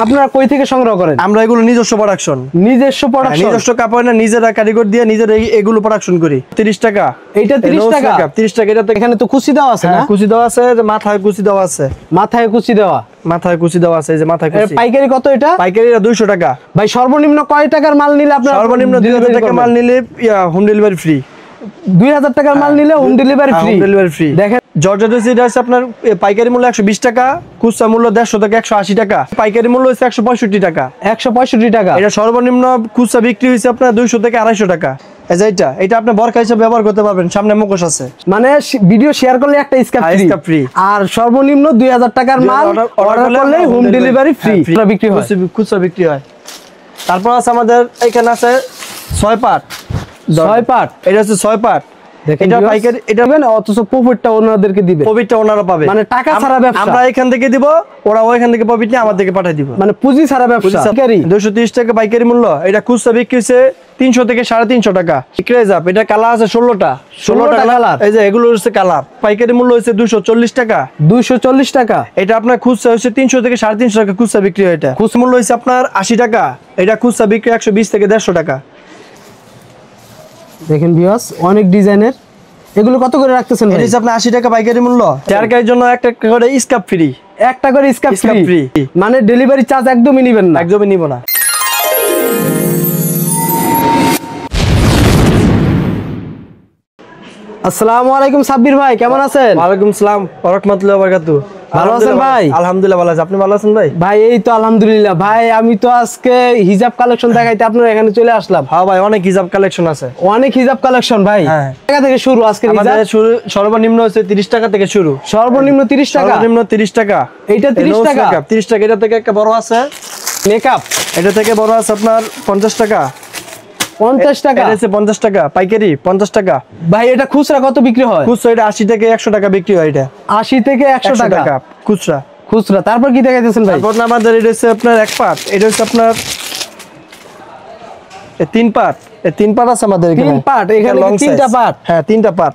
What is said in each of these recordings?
আপনারা কই থেকে সংগ্রহ করেন? আমরা এগুলো নিজস্ব প্রোডাকশন। নিজস্ব কাপড় না, নিজেরা কারিগর দিয়ে নিজেরা এগুলো প্রোডাকশন করি। 30 টাকা এইটা 30 টাকা। 30 টাকা। এটা এখানে তো কুচি দেওয়া আছে না? কুচি দেওয়া আছে, মাথায় কুচি দেওয়া আছে। মাথায় কুচি দেওয়া আছে, এই যে মাথায় কুচি। পাইকারি কত এটা? পাইকারি 200 টাকা। ভাই সর্বনিম্ন কয় টাকার মাল নিলে আপনারা? সর্বনিম্ন 2000 টাকা মাল নিলে হোম ডেলিভারি ফ্রি। 2000 টাকার মাল নিলে হোম ডেলিভারি ফ্রি। দেখেন জর্জেট এটা হচ্ছে আপনার পাইকারি মূল্য 120 টাকা, খুচরা মূল্য 150 থেকে 180 টাকা, পাইকারি মূল্য হচ্ছে 165 টাকা। 165 টাকা। এটা সর্বনিম্ন খুচরা বিক্রি হয়েছে আপনার 200 থেকে 250 টাকা। এই যে এটা আপনি বরকা হিসেবে ব্যবহার করতে পারবেন, সামনে মুখোশ আছে। মানে ভিডিও শেয়ার করলে একটা স্ক্যাপ ফ্রি। আর সর্বনিম্ন 2000 টাকার মাল অর্ডার করলে হোম ডেলিভারি ফ্রি বিক্রি হয়, খুচরা বিক্রি হয়। তারপর আছে আমাদের এখানে আছে 6 পাট। এটা হচ্ছে 6 পাট। এটা পাইকারি, এটা অথচ প্রফিটটা ওনাদেরকে দিবে। প্রফিটটা ওনারা পাবে, মানে টাকা ছাড়া ব্যবসা। আমরা এখান থেকে দিব, ওরা ওইখান থেকে প্রফিট নিয়ে আমাদেরকে পাঠিয়ে দিব। মানে পুঁজি ছাড়া ব্যবসা। 230 টাকা পাইকারি মূল্য। এটা খুচরা বিক্রি হচ্ছে 300 থেকে 350 টাকা। ক্রেজাপ এটা কালার আছে 16টা কালার। এই যে এগুলো হচ্ছে কালার। পাইকারি মূল্য হচ্ছে 240 টাকা। 240 টাকা। এটা আপনার খুচরা হচ্ছে 300 থেকে 350 টাকা খুচরা বিক্রি হয়। এটা খুচরা মূল্য হচ্ছে আপনার 80 টাকা। এটা খুচরা বিক্রি 120 থেকে 150 টাকা। দেখেন ভিউয়ার্স, অনেক ডিজাইনের। এগুলো কত করে রাখতেছেন ভাই? এটা আপনার 80 টাকা পাইকারি মূল্য। টার্গেটের জন্য একটা করে স্ক্যাপ ফ্রি। একটা করে স্ক্যাপ ফ্রি। মানে ডেলিভারি চার্জ একদমই নেবেন না? একদমই নিব না। আসসালামু আলাইকুম সাব্বির ভাই, কেমন আছেন? ওয়ালাইকুম আসসালাম ওয়া রাহমাতুল্লাহি ওয়া বারাকাতুহু। ভালো আছেন ভাই? আলহামদুলিল্লাহ ভালো আছি। আপনি ভালো আছেন ভাই? ভাই এই তো আলহামদুলিল্লাহ। ভাই আমি তো আজকে হিজাব কালেকশন দেখাইতে আপনার এখানে চলে আসলাম। হ্যাঁ ভাই, অনেক হিজাব কালেকশন আছে। অনেক হিজাব কালেকশন ভাই। টাকা থেকে শুরু আজকে হিজাব? আমাদের সর্বনিম্ন হচ্ছে 30 টাকা থেকে শুরু। সর্বনিম্ন 30 টাকা? সর্বনিম্ন 30 টাকা। এইটা 30 টাকা? 30 টাকা। এটা থেকে একটা বড় আছে মেকআপ। এটা থেকে বড় আছে আপনার 50 টাকা। 50 টাকা? এটা হচ্ছে 50 টাকা পাইকারি, 50 টাকা। ভাই এটা খুচরা কত বিক্রি হয়? খুচরা এটা 80 থেকে 100 টাকা বিক্রি হয়। এটা 80 থেকে 100 টাকা খুচরা। তারপর কি দেখাইতেছেন ভাই? তারপর আমাদের এটা হচ্ছে আপনার এক পাট। এটা হচ্ছে আপনার 3 পাট। 3 পাট আছে আমাদের এখানে। 3 পাট। এখানে 3টা পাট? হ্যাঁ 3টা পাট।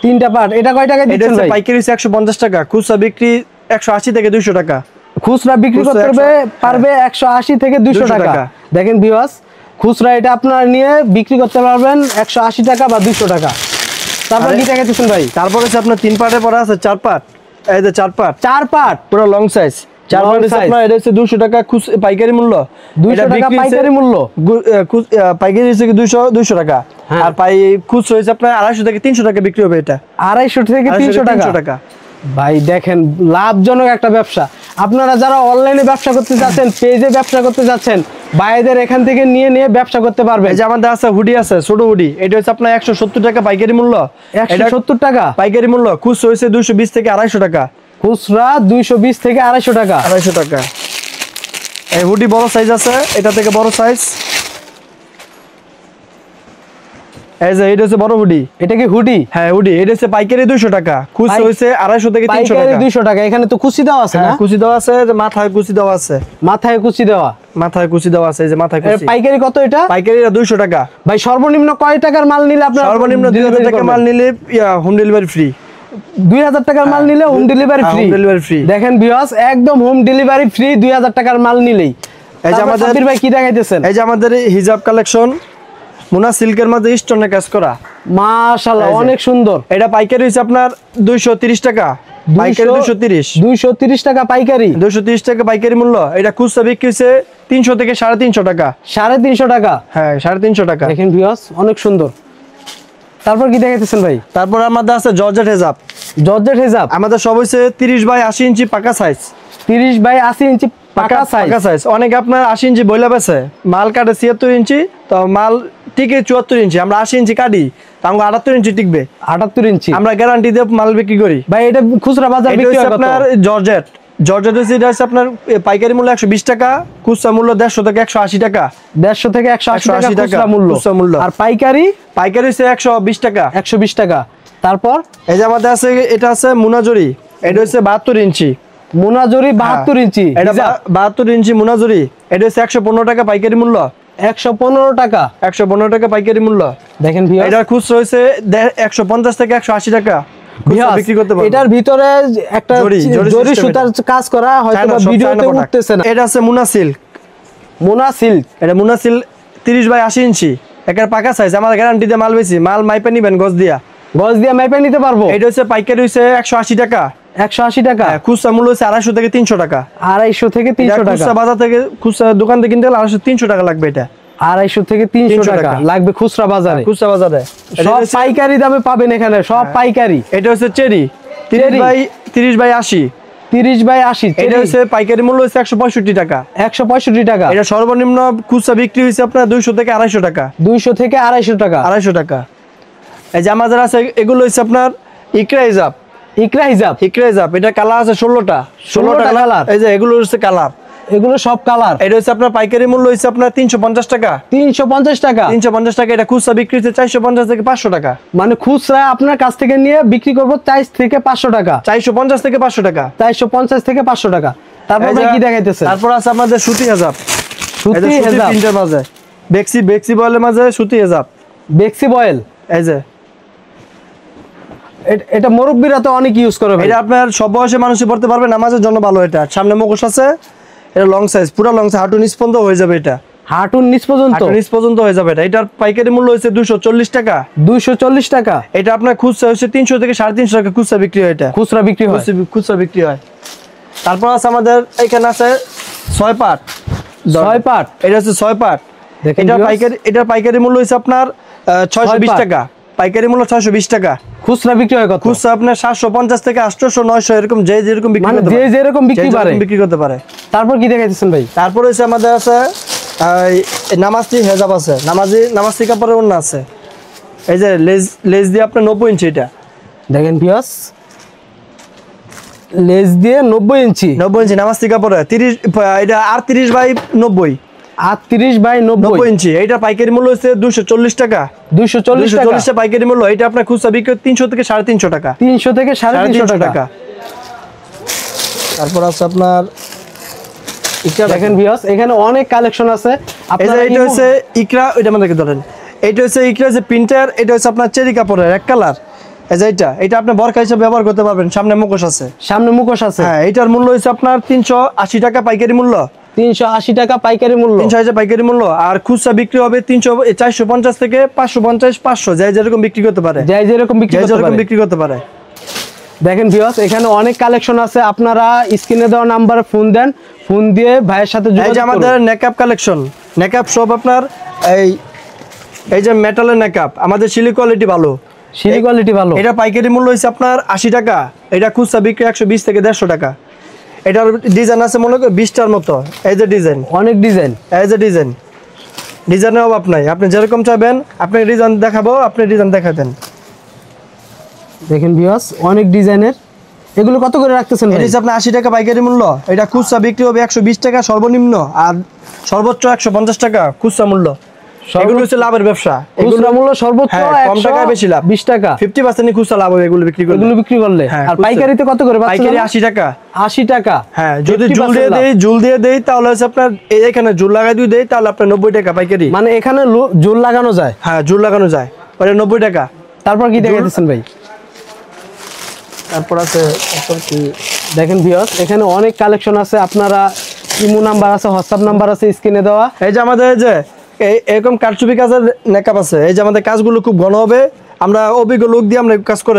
3টা পাট। এটা কয় টাকা দিচ্ছেন ভাই? পাইকারি হচ্ছে 150 টাকা, খুচরা বিক্রি 180 থেকে 200 টাকা। খুচরা বিক্রি করতে পারবে 180 থেকে 200 টাকা। দেখেন ভিউয়ার্স, খুচরা এটা আপনারা নিয়ে বিক্রি করতে পারবেন 180 টাকা বা 200 টাকা। তারপর কি দেখাইতেছেন ভাই? তারপর হচ্ছে আপনার 3 পাটে পড়া আছে 4 পাট। এই যে 4 পাট। 4 পাট পুরো লং সাইজ। 4 পাট হচ্ছে আপনার এটা হচ্ছে 200 টাকা পাইকারি মূল্য। 200 টাকা পাইকারি মূল্য। পাইকারি হচ্ছে 200 টাকা। আর খুচরা হচ্ছে আপনার 250 থেকে 300 টাকা বিক্রি হবে। এটা 250 থেকে 300 টাকা। ভাই দেখেন, লাভজনক একটা ব্যবসা। আপনারা যারা অনলাইনে ব্যবসা করতে যাচ্ছেন, পেজে ব্যবসা করতে যাচ্ছেন, ভাইদের এখান থেকে নিয়ে ব্যবসা করতে পারবে। এই যে আমাদের আছে হুডি আছে, ছোট হুডি। এটা হচ্ছে আপনার 170 টাকা পাইকারি মূল্য। 170 টাকা পাইকারি মূল্য। খুচরা হচ্ছে 220 থেকে 250 টাকা। খুচরা 220 থেকে 250 টাকা। 250 টাকা। এই হুডি বড় সাইজ আছে, এটা থেকে বড় সাইজ। এই যে এটা হচ্ছে বড় হুডি। এটা কি হুডি? হ্যাঁ হুডি। এটা হচ্ছে পাইকারি 200 টাকা, খুচরা হচ্ছে 250 থেকে 300 টাকা। পাইকারি 200 টাকা। এখানে তো কুচি দেওয়া আছে না? কুচি দেওয়া আছে, যে মাথায় কুচি দেওয়া আছে। মাথায় কুচি দেওয়া? মাথায় কুচি দেওয়া আছে, এই যে মাথায় কুচি। পাইকারি কত এটা? পাইকারি 200 টাকা। ভাই সর্বনিম্ন কয় টাকার মাল নিলে আপনারা? সর্বনিম্ন 2000 টাকা মাল নিলে হোম ডেলিভারি ফ্রি। 2000 টাকার মাল নিলে হোম ডেলিভারি ফ্রি। দেখেন ভিউয়ার্স, একদম হোম ডেলিভারি ফ্রি 2000 টাকার মাল নিলেই। এই যে আমাদের সাব্বির ভাই কি দেখাইতেছেন? এই যে আমাদের হিজাব কালেকশন, মুনা সিল্কের মধ্যে স্টোনের কাজ করা। মাশাআল্লাহ, অনেক সুন্দর। এটা পাইকারি হচ্ছে আপনার 230 টাকা। পাইকারি 230 টাকা পাইকারি। 230 টাকা পাইকারি মূল্য। এটা খুচরা বিক্রি হচ্ছে 300 থেকে 350 টাকা। 350 টাকা? হ্যাঁ 350 টাকা। দেখেন ভিউয়ার্স, অনেক সুন্দর। তারপর কি দেখাইতেছেন ভাই? তারপর আমাদের আছে জর্জেট হেজাব। জর্জেট হেজাব আমাদের সব হচ্ছে 30 বাই 80 ইঞ্চি পাকা সাইজ। 30 বাই 80 ইঞ্চি পাকা সাইজ। অনেকে আপনার 80 ইঞ্চি বইলা বেছে, মাল কাটে 76 ইঞ্চি, তো মাল টিকে 74 ইঞ্চি। আমরা 80 ইঞ্চি কাটি, তো আমরা 78 ইঞ্চি টিকবে। 78 ইঞ্চি আমরা গ্যারান্টি দিয়ে মাল বিক্রি করি। ভাই এটা খুচরা বাজার বিক্রি হয় আপনার জর্জেট এটা হচ্ছে আপনার পাইকারি মূল্য 120 টাকা, খুচরা মূল্য 150 থেকে 180 টাকা। 150 থেকে 180 টাকা খুচরা মূল্য। আর পাইকারি হচ্ছে 120 টাকা। 120 টাকা। তারপর এই যে আমাদের আছে, এটা আছে মুনাজরি। এটা হচ্ছে 72 ইঞ্চি মুনাজরি। 72 ইঞ্চি এটা 72 ইঞ্চি মুনাজরি। এটা হচ্ছে 115 টাকা পাইকারি মূল্য। 115 টাকা। 115 টাকা পাইকারি মূল্য। দেখেন ভিউয়ার্স, এটা খুচরা হচ্ছে 150 থেকে 180 টাকা। বিক্রি করতে পারবো। এটার ভিতরে একটা জরি সুতার কাজ করা, হয়তো ভিডিওতে উঠতেছে না। এটা আছে মুনা সিল্ক। মুনা সিল্ক, এটা মুনা সিল্ক 30 বাই 80 ইঞ্চি, একের পাকা সাইজ। আমার গ্যারান্টি দিয়ে মাল বেশি, মাল মাইপে নিবেন গজ দিয়া মাইপে নিতে পারবো। এটা হচ্ছে পাইকারি হচ্ছে 180 টাকা। 180 টাকা। খুচরা মূল্য হচ্ছে 250 থেকে 300 টাকা। 250 থেকে 300 টাকা। খুচরা বাজার থেকে, খুচরা দোকান থেকে কিনতে গেলে 250-300 টাকা লাগবে। এটা 250 থেকে 300 টাকা লাগবে খুচরা বাজারে। খুচরা বাজারে সব পাইকারি দামে পাবেন এখানে, সব পাইকারি। এটা হচ্ছে চেরি 30 বাই 80। 30 বাই 80। এটা হচ্ছে পাইকারি মূল্য হচ্ছে 165 টাকা। 165 টাকা। এটা সর্বনিম্ন খুচরা বিক্রি হচ্ছে আপনার 200 থেকে 250 টাকা। 200 থেকে 250 টাকা। 250 টাকা। এই যে আমাদের আছে এগুলো হচ্ছে আপনার ইকরা হিজাব। ইকরা হিজাব। ইকরা হিজাব, এটা কালার আছে 16টা। 16টা কালার। এই যে এগুলো হচ্ছে কালার, এগুলো সব কালার। এটা হচ্ছে আপনার পাইকারি মূল্য হচ্ছে আপনার 350 টাকা। 350 টাকা। 350 টাকা। এটা খুচরা বিক্রি হচ্ছে 450 থেকে 500 টাকা। মানে খুচরা আপনার কাছ থেকে নিয়ে বিক্রি করব 400 থেকে 500 টাকা। 450 থেকে 500 টাকা। 450 থেকে 500 টাকা। তারপর কি দেখাইতেছে? তারপর আছে আমাদের সুতি হিজাব। সুতি হিজাব প্রিন্টের মাঝে বেক্সি বয়েলের মাঝে সুতি হিজাব। বেক্সি বয়েল, এই যে এটা মুরব্বিরা তো অনেক ইউজ করে ভাই। এটা আপনার সব বয়সের মানুষই পড়তে পারবে, নামাজের জন্য ভালো। এটা সামনে মুখোশ আছে, এটা লং সাইজ, পুরো লং সাইজ, হাঁটু নিচ পর্যন্ত হয়ে যাবে। এটা হাঁটুর নিচ পর্যন্ত, হাঁটুর নিচ পর্যন্ত হয়ে যাবে। এটার পাইকারি মূল্য হচ্ছে 240 টাকা। 240 টাকা। এটা আপনার খুচরা হচ্ছে 300 থেকে 350 টাকা খুচরা বিক্রি হয়। এটা খুচরা বিক্রি হয়, খুচরা বিক্রি হয়। তারপর আছে আমাদের এখানে আছে 6 পাট। 6 পাট, এটা হচ্ছে 6 পাট। এটার পাইকারি মূল্য হচ্ছে আপনার 620 টাকা। পাইকারি মূল্য 620 টাকা। খুচরা বিক্রি হয় কত? খুচরা আপনার 750 থেকে 800, 900 এরকম যে যেরকম বিক্রি করতে পারে। যে যেরকম বিক্রি করতে পারে। তারপর কি দেখাইতেছেন ভাই? তারপর হচ্ছে আমাদের আছে নামাজি হেজাব আছে, নামাজি কাপড়ের ওন্না আছে। এই যে লেজ দিয়ে আপনার 90 ইঞ্চি। এটা দেখেন ভিউয়ার্স, লেজ দিয়ে 90 ইঞ্চি। 90 ইঞ্চি নামাজি কাপড়ে 30, এটা 38 বাই 90। 38 বাই 90 ইঞ্চি। এটা পাইকারি মূল্য হচ্ছে 240 টাকা। 240 টাকা পাইকারি মূল্য। এটা আপনার খুচরা বিক্রি 300 থেকে 350 টাকা। 300 থেকে 350 টাকা। তারপর আছে আপনার দেখেন ভিউয়ার্স, এখানে অনেক কালেকশন আছে। আপনারা এটা হচ্ছে ইকরা, এটা আমাদেরকে ধরেন। এটা হচ্ছে ইকরা যে প্রিন্টার, এটা হচ্ছে আপনার চেরি কাপড়ের এক কালার। এই যে এটা আপনি বরকা হিসেবে ব্যবহার করতে পারবেন। সামনে মুখোশ আছে, হ্যাঁ। এটার মূল্য হচ্ছে আপনার 380 টাকা পাইকারি মূল্য। 380 টাকা পাইকারি মূল্য। 380 পাইকারি মূল্য। আর খুচরা বিক্রি হবে 450 থেকে 550, 500 যাই যেরকম বিক্রি করতে পারে। বিক্রি করতে পারে। দেখেন ভিউয়ার্স, এখানে অনেক কালেকশন আছে। আপনারা স্ক্রিনে দেওয়া নাম্বারে ফোন দেন, ফোন দিয়ে ভাইয়ের সাথে যোগাযোগ করুন। এই যে আমাদের নেকআপ কালেকশন, নেকআপ সব আপনার এই যে মেটালের নেকআপ, আমাদের সিলি কোয়ালিটি ভালো। এটা পাইকারি মূল্য হচ্ছে আপনার 80 টাকা। এটা খুচরা বিক্রি 120 থেকে 150 টাকা। এটার ডিজাইন আছে মনে করেন 20টার মতো। এই যে ডিজাইন, অনেক ডিজাইন। এই যে ডিজাইনের অভাব নাই। আপনি যেরকম চাইবেন, আপনি ডিজাইন দেখাবো, আপনি ডিজাইন দেখাতেন। দেখেন ভিউয়ার্স, অনেক ডিজাইনের। এগুলো কত করে রাখতেছেন? এটা হচ্ছে আপনার 80 টাকা পাইকারি মূল্য। এটা খুচরা বিক্রি হবে 120 টাকা সর্বনিম্ন, আর সর্বোচ্চ 150 টাকা খুচরা মূল্য। এগুলো হচ্ছে লাভের ব্যবসা। খুচরা মূল্য সর্বোচ্চ কম টাকায় বেশি লাভ। 20 টাকা, 50% খুচরা লাভ হবে এগুলো বিক্রি করলে। আর পাইকারিতে কত করে? পাইকারি 80 টাকা। 80 টাকা। হ্যাঁ, যদি জুল দিয়ে দেই তাহলে হচ্ছে আপনার এখানে জুল লাগাই দিয়ে দেই তাহলে আপনার 90 টাকা পাইকারি। মানে এখানে জুল লাগানো যায়? হ্যাঁ, জুল লাগানো যায়, ওটা 90 টাকা। তারপর কি দেখাইতেছেন ভাই? তারপর আছে কি দেখেন ভিউয়ার্স, এখানে অনেক কালেকশন আছে। আপনারা ইমো নাম্বার আছে, হোয়াটসঅ্যাপ নাম্বার আছে স্ক্রিনে দেওয়া। এই যে আমাদের যে এরকম কারচুপি কাজের মেকআপ আছে। এই যে আমাদের কাজগুলো খুব ঘন হবে, আমরা অভিজ্ঞ লোক দিয়ে আমরা কাজ করি।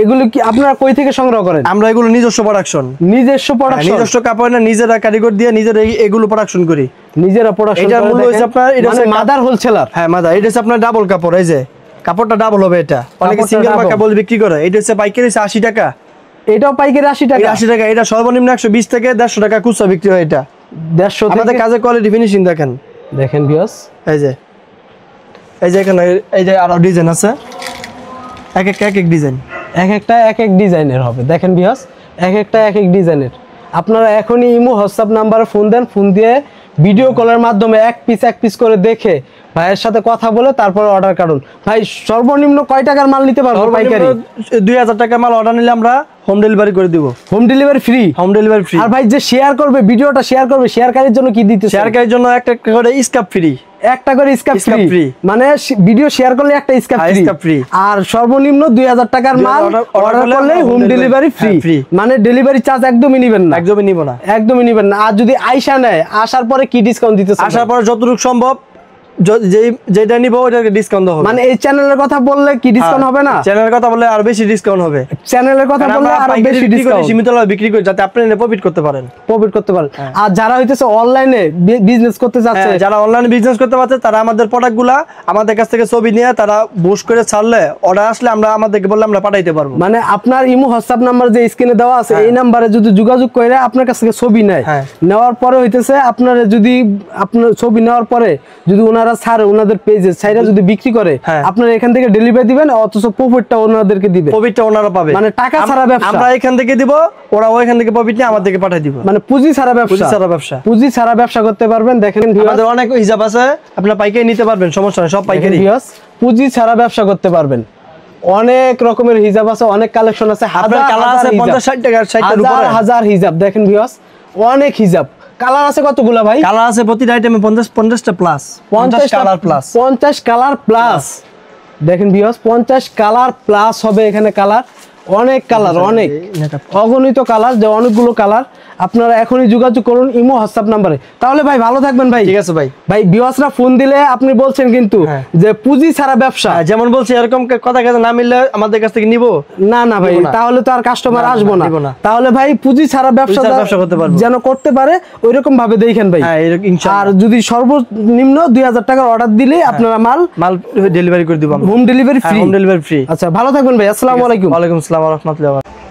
এগুলো কি আপনারা কই থেকে সংগ্রহ করেন? আমরা এগুলো নিজস্ব প্রোডাকশন। নিজস্ব কাপড় না, নিজেরা কারিগর দিয়ে নিজেরা এগুলো প্রোডাকশন করি। নিজেরা প্রোডাকশন। এটার মূল্য হচ্ছে আপনার, এটা হচ্ছে মাদার হোলসেলার। হ্যাঁ, মাদার। এটা হচ্ছে আপনার ডাবল কাপড়। এই যে কাপড়টা ডাবল হবে। এটা অনেকে সিঙ্গেল কাপড় বিক্রি করে। এটা হচ্ছে পাইকারি 80 টাকা। এটাও পাইকারি 80 টাকা। 80 টাকা। এটা সর্বনিম্ন 120 থেকে 150 টাকা খুচরা বিক্রি হয়। এটা 150 আমাদের কাজের কোয়ালিটি ফিনিশিং দেখেন। দেখেন ভিউয়ার্স, এই যে এখানে এই যে আরো ডিজাইন আছে। এক ডিজাইন, এক এক ডিজাইনের হবে। দেখেন ভিউয়ার্স, এক এক ডিজাইনের। আপনারা এখনই ইমো হোয়াটসঅ্যাপ নাম্বারে ফোন দেন, ফোন দিয়ে ভিডিও কলের মাধ্যমে এক পিস করে দেখে ভাইয়ের সাথে কথা বলে তারপর অর্ডার করুন। ভাই সর্বনিম্ন কয় টাকার মাল নিতে পারবো পাইকারি? 2000 টাকা মাল অর্ডার নিলে আমরা হোম ডেলিভারি করে দিব। Home delivery free? Home delivery free. আর ভাই যে শেয়ার করবে, ভিডিওটা শেয়ার করবে, শেয়ারকারীর জন্য কি দিতে? শেয়ারকারীর জন্য একটা করে স্কাপ ফ্রি। একটা করে স্কাপ ফ্রি, মানে ভিডিও শেয়ার করলে একটা স্কাপ ফ্রি। আর সর্বনিম্ন 2000 টাকার মাল অর্ডার করলে হোম ডেলিভারি ফ্রি, মানে ডেলিভারি চার্জ একদমই নেবেন না? একদমই নিব না, একদমই নেবেন না। আর যদি আইসা নেয়, আসার পরে কি ডিসকাউন্ট দিতেছে? আসার পরে যতটুকু সম্ভব যেটা নিব ওটাকে ডিসকাউন্ট হবে। মানে এই চ্যানেলের কথা বললে কি ডিসকাউন্ট হবে না? চ্যানেলের কথা বললে আর বেশি ডিসকাউন্ট হবে। চ্যানেলের কথা বললে আর বেশি ডিসকাউন্ট, সীমিত লাভে বিক্রি করে যাতে আপনি প্রফিট করতে পারেন, আর যারা হইতেছে অনলাইনে বিজনেস করতে যাচ্ছে, যারা অনলাইনে বিজনেস করতে পারছে, তারা আমাদের প্রোডাক্টগুলা আমাদের কাছ থেকে ছবি নিয়ে তারা বুস্ট করে ছাড়লে, অর্ডার আসলে আমরা আমাদেরকে বললে আমরা পাঠাইতে পারবো। মানে আপনার ইমো হোয়াটসঅ্যাপ নাম্বার যে স্ক্রিনে দেওয়া আছে, এই নাম্বারে যদি যোগাযোগ করে আপনার কাছ থেকে ছবি নেয়, নেওয়ার পরে হইতেছে আপনার যদি আপনার ছবি নেওয়ার পরে যদি ওনারা ছাড়ে, ওনাদের পেজে ছাইরা যদি বিক্রি করে, আপনারা এখান থেকে ডেলিভারি দিবেন, অথচ প্রফিটটা ওনাদেরকে দিবে। প্রফিটটা ওনারা পাবে, মানে টাকা ছাড়া ব্যবসা। আমরা এখান থেকে দিব, ওরা ওইখান থেকে প্রফিট নিয়ে আমাদেরকে পাঠিয়ে দিব। মানে পুঁজি ছাড়া ব্যবসা, পুঁজি ছাড়া ব্যবসা করতে পারবেন। দেখেন আমাদের অনেক হিসাব আছে, আপনারা পাইকারি নিতে পারবেন, সমস্যা নেই, সব পাইকারি। পুঁজি ছাড়া ব্যবসা করতে পারবেন। অনেক রকমের হিসাব আছে, অনেক কালেকশন আছে, হাজার কালার আছে, 50-60 টাকা 60টার উপরে হাজার হিসাব। দেখেন ভিউয়ার্স, অনেক হিসাব। কালার আছে কতগুলা ভাই? কালার আছে প্রতিটা আইটেমে 50টা plus, 50 colour plus, 50 colour plus. দেখেন ভিউয়ার্স, 50 কালার প্লাস হবে এখানে। কালার অনেক, কালার অনেক, অগণিত কালার, যে অনেকগুলো কালার। আপনারা এখনই যোগাযোগ করুন ইমো হোয়াটসঅ্যাপ নাম্বারে। তাহলে ভাই ভালো থাকবেন ভাই। ঠিক আছে ভাই। ভাই ভিউয়ার্সরা ফোন দিলে আপনি বলছেন কিন্তু যে পুঁজি ছাড়া ব্যবসা, যেমন বলছি এরকম কথা না মিললে আমাদের কাছ থেকে নিব না। না ভাই, তাহলে তো আর কাস্টমার আসবো না। তাহলে ভাই পুঁজি ছাড়া ব্যবসা করতে পারবো, যেন করতে পারে ওইরকম ভাবে দেখেন ভাই। আর যদি সর্বনিম্ন 2000 টাকার অর্ডার দিলে আপনারা মাল ডেলিভারি করে দিব, home delivery free. Home delivery free. আচ্ছা, ভালো থাকবেন ভাই। আসসালামু আলাইকুম। ওয়ালাইকুম আসসালাম ওয়া রাহমাতুল্লাহ।